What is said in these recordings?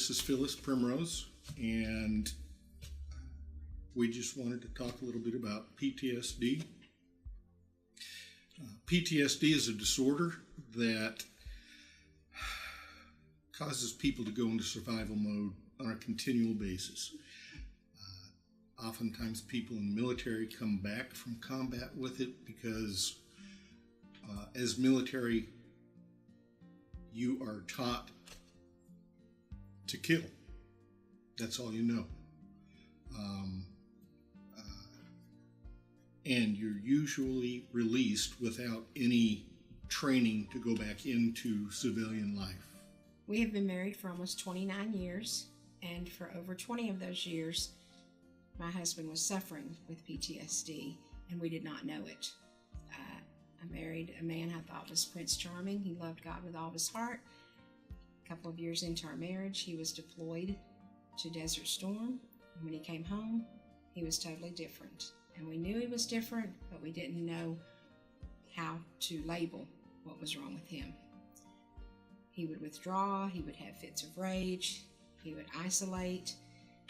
This is Phyllis Primrose, and we just wanted to talk a little bit about PTSD. PTSD is a disorder that causes people to go into survival mode on a continual basis. Oftentimes people in the military come back from combat with it because as military, you are taught to kill. That's all you know. And you're usually released without any training to go back into civilian life. We have been married for almost 29 years, and for over 20 of those years, my husband was suffering with PTSD, and we did not know it. I married a man I thought was Prince Charming. He loved God with all of his heart. A couple of years into our marriage, he was deployed to Desert Storm. And when he came home, he was totally different. And we knew he was different, but we didn't know how to label what was wrong with him. He would withdraw, he would have fits of rage, he would isolate,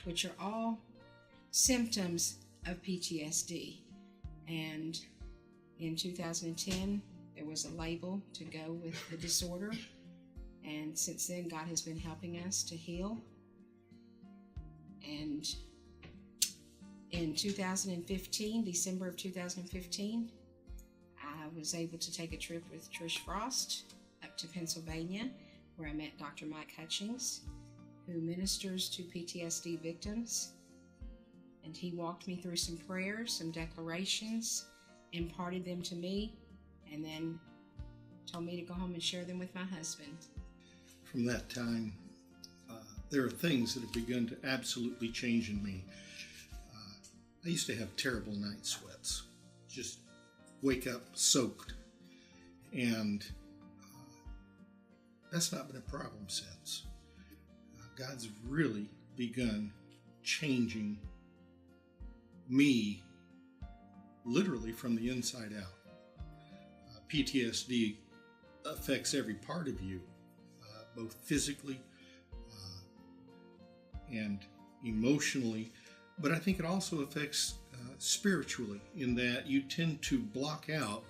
which are all symptoms of PTSD. And in 2010, there was a label to go with the disorder. And since then, God has been helping us to heal. And in 2015, December of 2015, I was able to take a trip with Trisha up to Pennsylvania, where I met Dr. Mike Hutchings, who ministers to PTSD victims. And he walked me through some prayers, some declarations, imparted them to me, and then told me to go home and share them with my husband. From that time, there are things that have begun to absolutely change in me. I used to have terrible night sweats, just wake up soaked, and that's not been a problem since. God's really begun changing me literally from the inside out. PTSD affects every part of you, both physically and emotionally, but I think it also affects spiritually, in that you tend to block out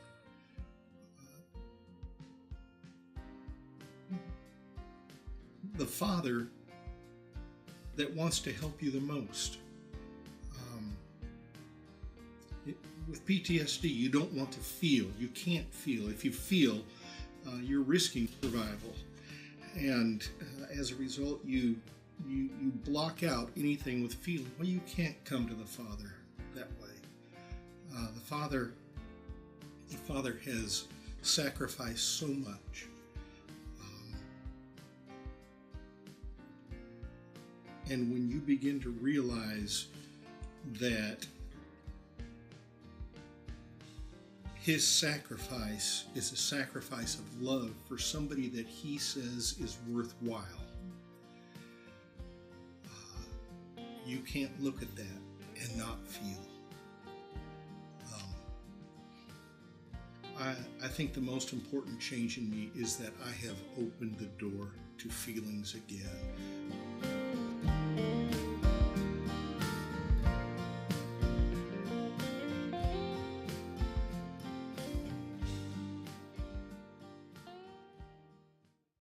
the Father that wants to help you the most. With PTSD, you don't want to feel. You can't feel. If you feel, you're risking survival. And as a result, you block out anything with feeling. Well, you can't come to the Father that way. The Father has sacrificed so much. And when you begin to realize that His sacrifice is a sacrifice of love for somebody that He says is worthwhile, you can't look at that and not feel. I think the most important change in me is that I have opened the door to feelings again.